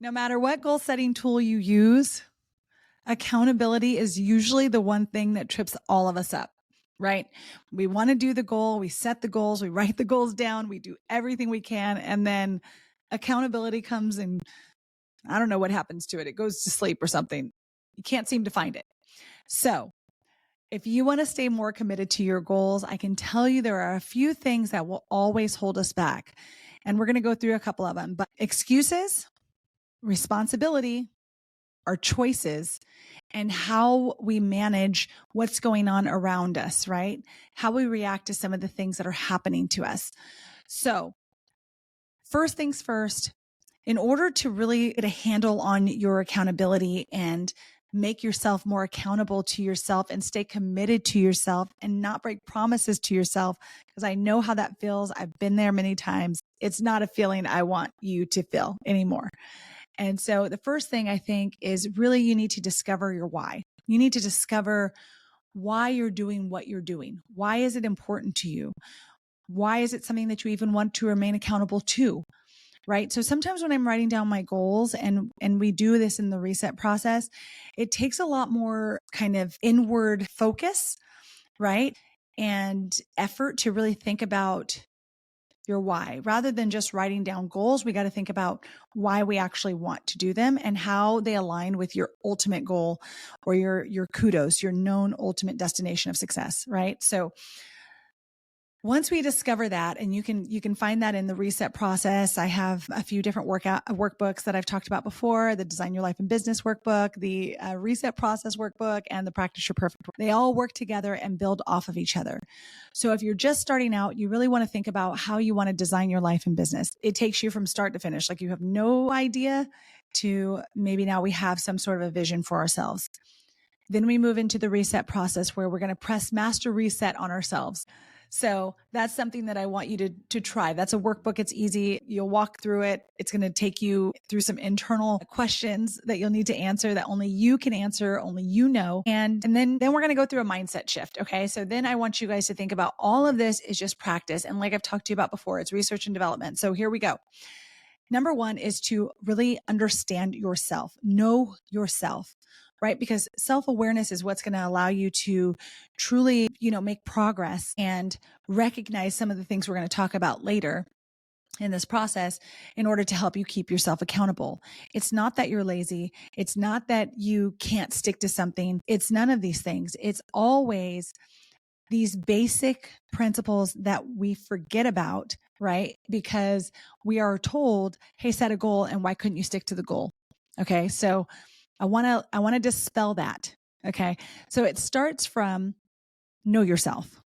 No matter what goal setting tool you use, accountability is usually the one thing that trips all of us up, right? We want to do the goal, we set the goals, we write the goals down, we do everything we can. And then accountability comes and I don't know what happens to it. It goes to sleep or something. You can't seem to find it. So if you want to stay more committed to your goals, I can tell you there are a few things that will always hold us back. And we're going to go through a couple of them, but excuses, responsibility, our choices, and how we manage what's going on around us, right? How we react to some of the things that are happening to us. So first things first, in order to really get a handle on your accountability and make yourself more accountable to yourself and stay committed to yourself and not break promises to yourself, because I know how that feels. I've been there many times. It's not a feeling I want you to feel anymore. And so the first thing I think is really you need to discover your why. You need to discover why you're doing what you're doing. Why is it important to you? Why is it something that you even want to remain accountable to? Right? So sometimes when I'm writing down my goals and we do this in the reset process, it takes a lot more kind of inward focus, right? And effort to really think about your why. Rather than just writing down goals, we got to think about why we actually want to do them and how they align with your ultimate goal or your kudos, your known ultimate destination of success, right? So once we discover that, and you can find that in the reset process, I have a few different workbooks that I've talked about before: the Design Your Life and Business workbook, the reset process workbook, and the Practice Your Perfect. They all work together and build off of each other. So if you're just starting out, you really want to think about how you want to design your life and business. It takes you from start to finish. Like you have no idea to maybe now we have some sort of a vision for ourselves. Then we move into the reset process where we're going to press master reset on ourselves. So that's something that I want you to try. That's a workbook. It's easy. You'll walk through it. It's going to take you through some internal questions that you'll need to answer that only you can answer, only you know. And then we're going to go through a mindset shift. Okay. So then I want you guys to think about all of this is just practice. And like I've talked to you about before, it's research and development. So here we go. Number one is to really understand yourself, know yourself, right? Because self-awareness is what's going to allow you to truly, make progress and recognize some of the things we're going to talk about later in this process in order to help you keep yourself accountable. It's not that you're lazy. It's not that you can't stick to something. It's none of these things. It's always these basic principles that we forget about, right? Because we are told, hey, set a goal. And why couldn't you stick to the goal? Okay. So I want to dispel that. Okay. So it starts from know yourself.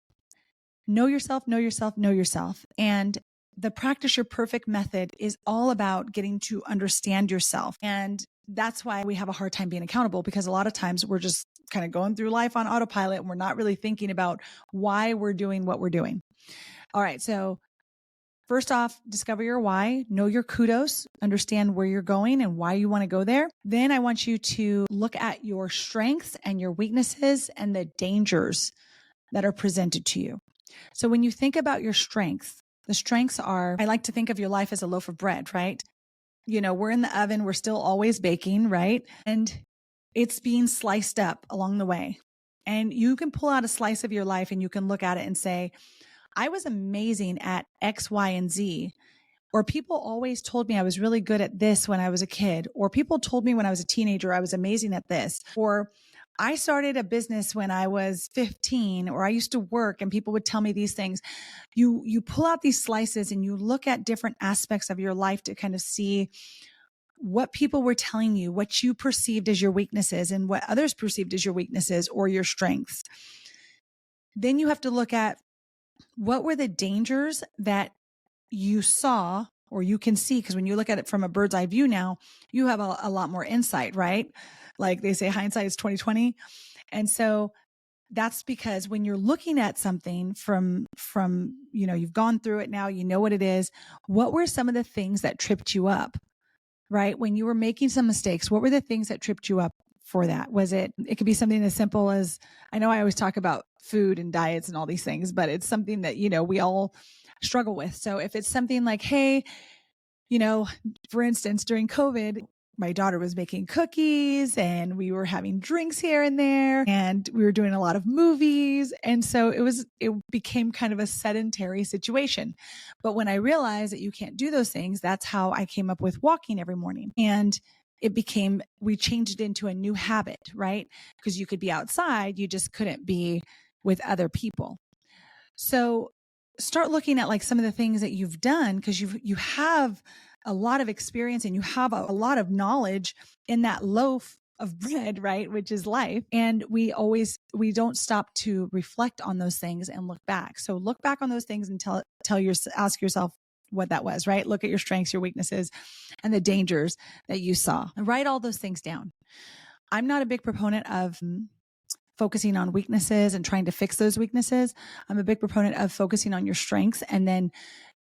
Know yourself, know yourself, know yourself. And the Practice Your Perfect method is all about getting to understand yourself. And that's why we have a hard time being accountable, because a lot of times we're just kind of going through life on autopilot and we're not really thinking about why we're doing what we're doing. All right. So first off, discover your why, know your kudos, understand where you're going and why you want to go there. Then I want you to look at your strengths and your weaknesses and the dangers that are presented to you. So when you think about your strengths, the strengths are, I like to think of your life as a loaf of bread, right? We're in the oven, we're still always baking, right? And it's being sliced up along the way. And you can pull out a slice of your life and you can look at it and say, I was amazing at X, Y, and Z. Or people always told me I was really good at this when I was a kid. Or people told me when I was a teenager, I was amazing at this. Or I started a business when I was 15, or I used to work and people would tell me these things. You pull out these slices and you look at different aspects of your life to kind of see what people were telling you, what you perceived as your weaknesses and what others perceived as your weaknesses or your strengths. Then you have to look at what were the dangers that you saw or you can see, because when you look at it from a bird's eye view now, you have a lot more insight, right? Like they say, hindsight is 20/20. And so that's because when you're looking at something from, you've gone through it now, you know what it is. What were some of the things that tripped you up, right? When you were making some mistakes, what were the things that tripped you up for that? It could be something as simple as, I know I always talk about food and diets and all these things, but it's something that, we all struggle with. So if it's something like, hey, for instance, during COVID, my daughter was making cookies and we were having drinks here and there and we were doing a lot of movies. And so it became kind of a sedentary situation. But when I realized that you can't do those things, that's how I came up with walking every morning. And we changed it into a new habit, right? Because you could be outside, you just couldn't be with other people. So start looking at like some of the things that you've done, because you have a lot of experience and you have a lot of knowledge in that loaf of bread, right? Which is life. And we don't stop to reflect on those things and look back. So look back on those things and ask yourself what that was, right? Look at your strengths, your weaknesses, and the dangers that you saw, and write all those things down. I'm not a big proponent of focusing on weaknesses and trying to fix those weaknesses. I'm a big proponent of focusing on your strengths and then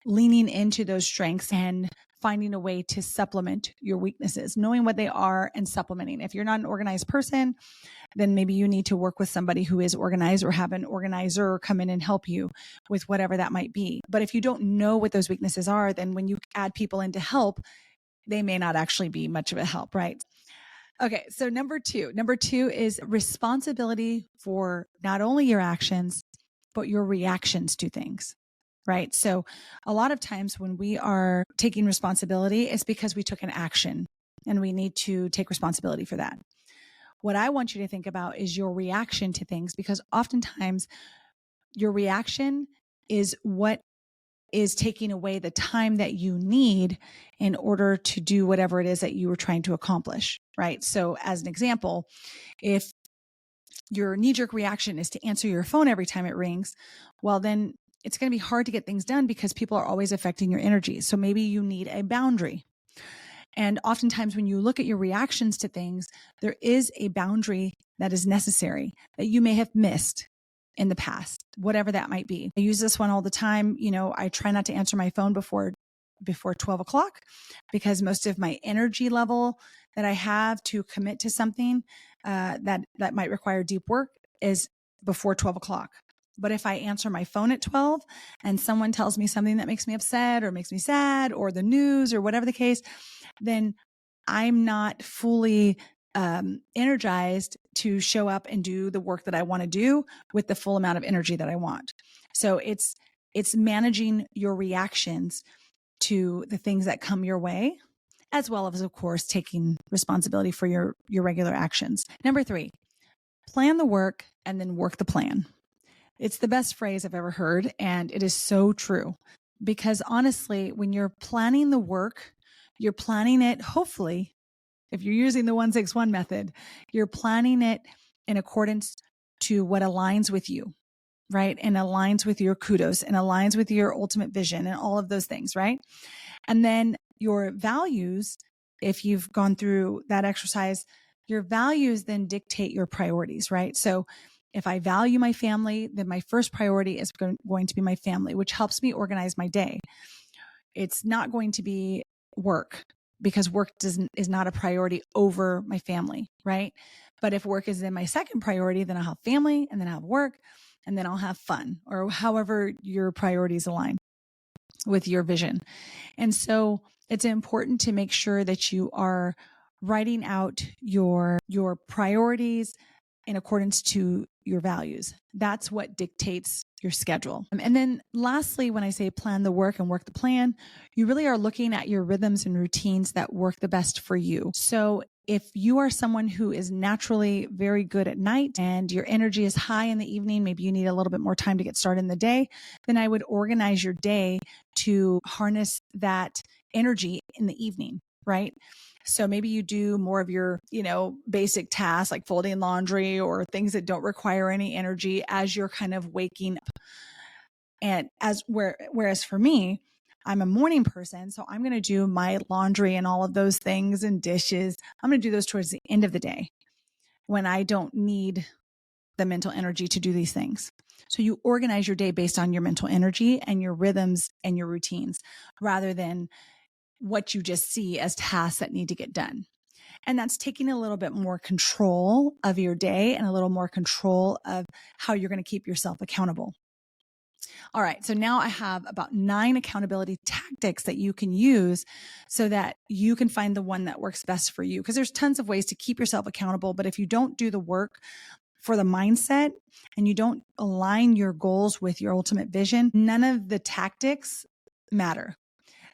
leaning into those strengths and finding a way to supplement your weaknesses, knowing what they are and supplementing. If you're not an organized person, then maybe you need to work with somebody who is organized or have an organizer come in and help you with whatever that might be. But if you don't know what those weaknesses are, then when you add people in to help, they may not actually be much of a help, right? Okay, so number two is responsibility for not only your actions, but your reactions to things, right? So a lot of times when we are taking responsibility, it's because we took an action and we need to take responsibility for that. What I want you to think about is your reaction to things, because oftentimes your reaction is what is taking away the time that you need in order to do whatever it is that you were trying to accomplish, right? So as an example, if your knee-jerk reaction is to answer your phone every time it rings, well, then it's going to be hard to get things done because people are always affecting your energy. So maybe you need a boundary. And oftentimes when you look at your reactions to things, there is a boundary that is necessary that you may have missed in the past, whatever that might be. I use this one all the time. I try not to answer my phone before 12 o'clock because most of my energy level that I have to commit to something that might require deep work is before 12 o'clock. But if I answer my phone at 12 and someone tells me something that makes me upset or makes me sad or the news or whatever the case, then I'm not fully energized to show up and do the work that I want to do with the full amount of energy that I want. So it's managing your reactions to the things that come your way, as well as, of course, taking responsibility for your regular actions. Number 3, plan the work and then work the plan. It's the best phrase I've ever heard, and it is so true. Because honestly, when you're planning the work, you're planning it, hopefully, if you're using the 161 method, you're planning it in accordance to what aligns with you, right? And aligns with your kudos and aligns with your ultimate vision and all of those things, right? And then your values, if you've gone through that exercise, your values then dictate your priorities, right? So if I value my family, then my first priority is going to be my family, which helps me organize my day. It's not going to be work, because work is not a priority over my family, right? But if work is in my second priority, then I'll have family, and then I'll have work, and then I'll have fun, or however your priorities align with your vision. And so it's important to make sure that you are writing out your priorities in accordance to your values. That's what dictates your schedule. And then lastly, when I say plan the work and work the plan, you really are looking at your rhythms and routines that work the best for you. So if you are someone who is naturally very good at night and your energy is high in the evening, maybe you need a little bit more time to get started in the day, then I would organize your day to harness that energy in the evening, right? So maybe you do more of your, basic tasks like folding laundry or things that don't require any energy as you're kind of waking up. And whereas for me, I'm a morning person, so I'm going to do my laundry and all of those things and dishes. I'm going to do those towards the end of the day when I don't need the mental energy to do these things. So you organize your day based on your mental energy and your rhythms and your routines rather than what you just see as tasks that need to get done. And that's taking a little bit more control of your day and a little more control of how you're going to keep yourself accountable. All right. So now I have about 9 accountability tactics that you can use so that you can find the one that works best for you. Because there's tons of ways to keep yourself accountable. But if you don't do the work for the mindset and you don't align your goals with your ultimate vision, none of the tactics matter.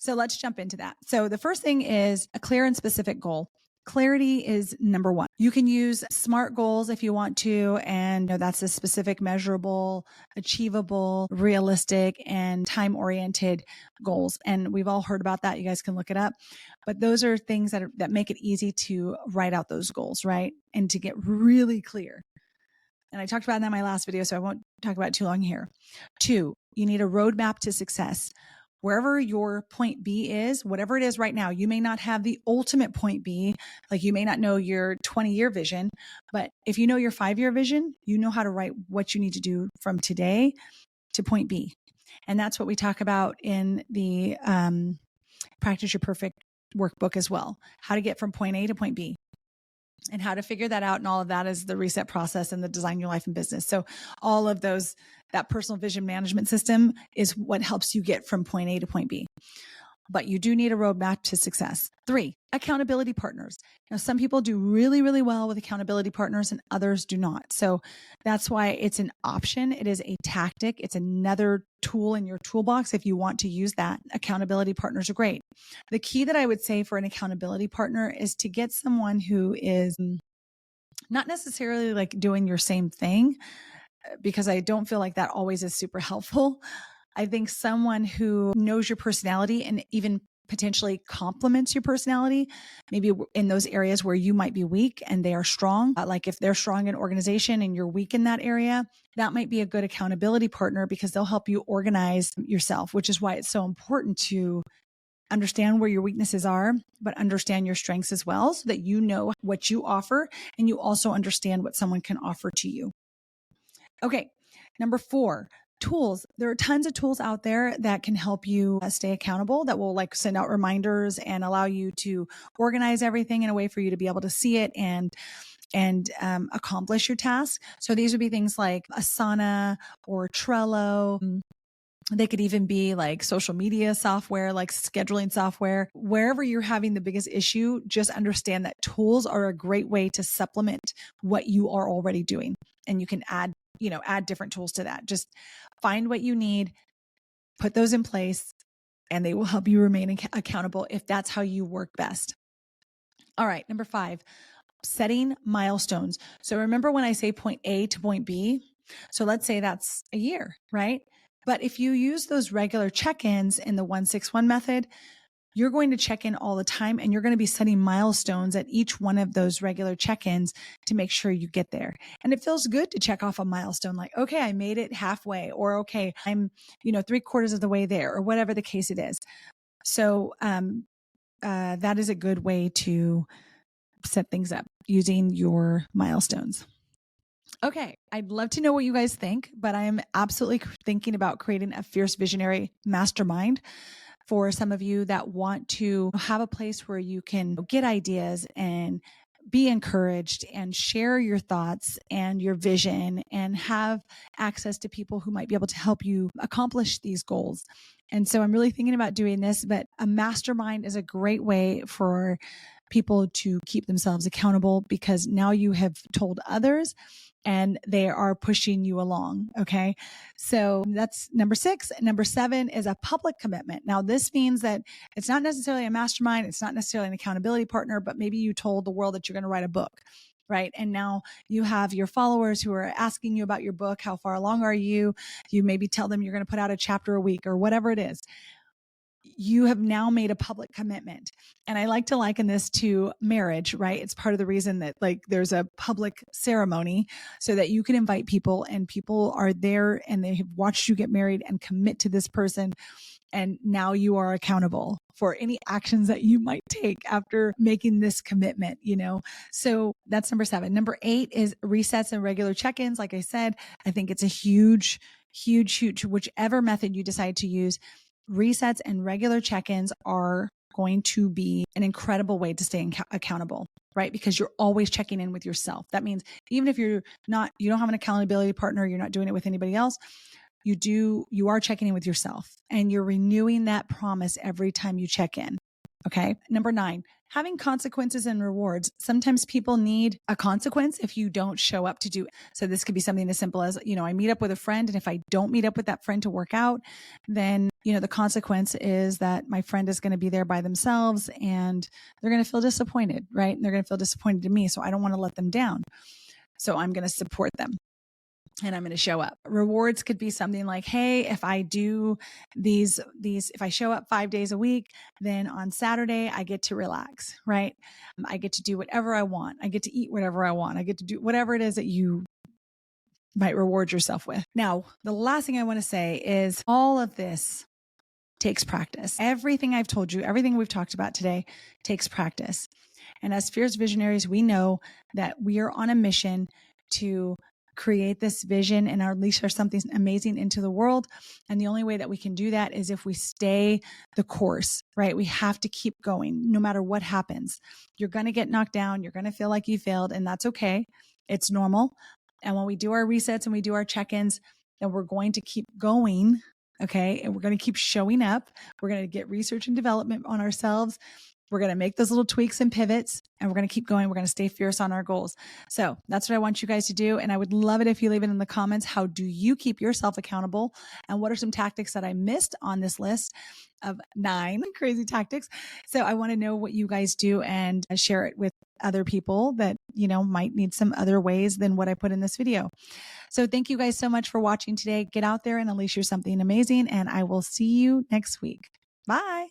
So let's jump into that. So the first thing is a clear and specific goal. Clarity is number one. You can use SMART goals if you want to, and that's a specific, measurable, achievable, realistic, and time-oriented goals. And we've all heard about that. You guys can look it up. But those are things that make it easy to write out those goals, right? And to get really clear. And I talked about that in my last video, so I won't talk about it too long here. 2, you need a roadmap to success. Wherever your point B is, whatever it is right now, you may not have the ultimate point B, like you may not know your 20-year vision, but if you know your 5-year vision, you know how to write what you need to do from today to point B. And that's what we talk about in the Practice Your Perfect workbook as well, how to get from point A to point B. And how to figure that out. And all of that is the reset process and the design your life and business. So all of those, that personal vision management system is what helps you get from point A to point B. But you do need a roadmap to success. 3, accountability partners. Now, some people do really, really well with accountability partners and others do not. So that's why it's an option. It is a tactic. It's another tool in your toolbox if you want to use that. Accountability partners are great. The key that I would say for an accountability partner is to get someone who is not necessarily like doing your same thing, because I don't feel like that always is super helpful. I think someone who knows your personality and even potentially complements your personality, maybe in those areas where you might be weak and they are strong. Like if they're strong in organization and you're weak in that area, that might be a good accountability partner because they'll help you organize yourself, which is why it's so important to understand where your weaknesses are, but understand your strengths as well so that you know what you offer and you also understand what someone can offer to you. Okay. Number 4, tools. There are tons of tools out there that can help you stay accountable, that will like send out reminders and allow you to organize everything in a way for you to be able to see it and accomplish your task. So these would be things like Asana or Trello. They could even be like social media software, like scheduling software. Wherever you're having the biggest issue, just understand that tools are a great way to supplement what you are already doing. And you can add different tools to that. Just find what you need, put those in place, and they will help you remain accountable if that's how you work best. All right. Number 5, setting milestones. So remember when I say point A to point B? So let's say that's a year, right? But if you use those regular check-ins in the 161 method, you're going to check in all the time and you're going to be setting milestones at each one of those regular check-ins to make sure you get there. And it feels good to check off a milestone like, okay, I made it halfway, or okay, I'm, 3/4 of the way there, or whatever the case it is. So, that is a good way to set things up using your milestones. Okay. I'd love to know what you guys think, but I am absolutely thinking about creating a Fierce Visionary mastermind for some of you that want to have a place where you can get ideas and be encouraged and share your thoughts and your vision and have access to people who might be able to help you accomplish these goals. And so I'm really thinking about doing this, but a mastermind is a great way for people to keep themselves accountable because now you have told others and they are pushing you along. Okay. So that's number 6. Number 7 is a public commitment. Now, this means that it's not necessarily a mastermind. It's not necessarily an accountability partner, but maybe you told the world that you're going to write a book, right? And now you have your followers who are asking you about your book. How far along are you? You maybe tell them you're going to put out a chapter a week or whatever it is. You have now made a public commitment. And I like to liken this to marriage, right? It's part of the reason that like there's a public ceremony so that you can invite people and people are there and they have watched you get married and commit to this person. And now you are accountable for any actions that you might take after making this commitment, So that's number 7. Number 8 is resets and regular check-ins. Like I said, I think it's a huge, whichever method you decide to use. Resets and regular check-ins are going to be an incredible way to stay accountable, right? Because you're always checking in with yourself. That means even if you don't have an accountability partner, you're not doing it with anybody else, you are checking in with yourself and you're renewing that promise every time you check in. Okay. Number 9, having consequences and rewards. Sometimes people need a consequence if you don't show up to do it. So this could be something as simple as, I meet up with a friend, and if I don't meet up with that friend to work out, then, the consequence is that my friend is going to be there by themselves and they're going to feel disappointed, right? And they're going to feel disappointed in me. So I don't want to let them down. So I'm going to support them. And I'm going to show up. Rewards could be something like, hey, if I do if I show up 5 days a week, then on Saturday I get to relax, right? I get to do whatever I want. I get to eat whatever I want. I get to do whatever it is that you might reward yourself with. Now, the last thing I want to say is all of this takes practice. Everything I've told you, everything we've talked about today takes practice. And as fierce visionaries, we know that we are on a mission to create this vision and unleash something amazing into the world. And the only way that we can do that is if we stay the course, right? We have to keep going no matter what happens. You're going to get knocked down. You're going to feel like you failed, and that's okay. It's normal. And when we do our resets and we do our check-ins, then we're going to keep going. Okay. And we're going to keep showing up. We're going to get research and development on ourselves. We're going to make those little tweaks and pivots, and we're going to keep going. We're going to stay fierce on our goals. So that's what I want you guys to do. And I would love it if you leave it in the comments. How do you keep yourself accountable? And what are some tactics that I missed on this list of 9 crazy tactics? So I want to know what you guys do and share it with other people that, might need some other ways than what I put in this video. So thank you guys so much for watching today. Get out there and unleash your something amazing. And I will see you next week. Bye.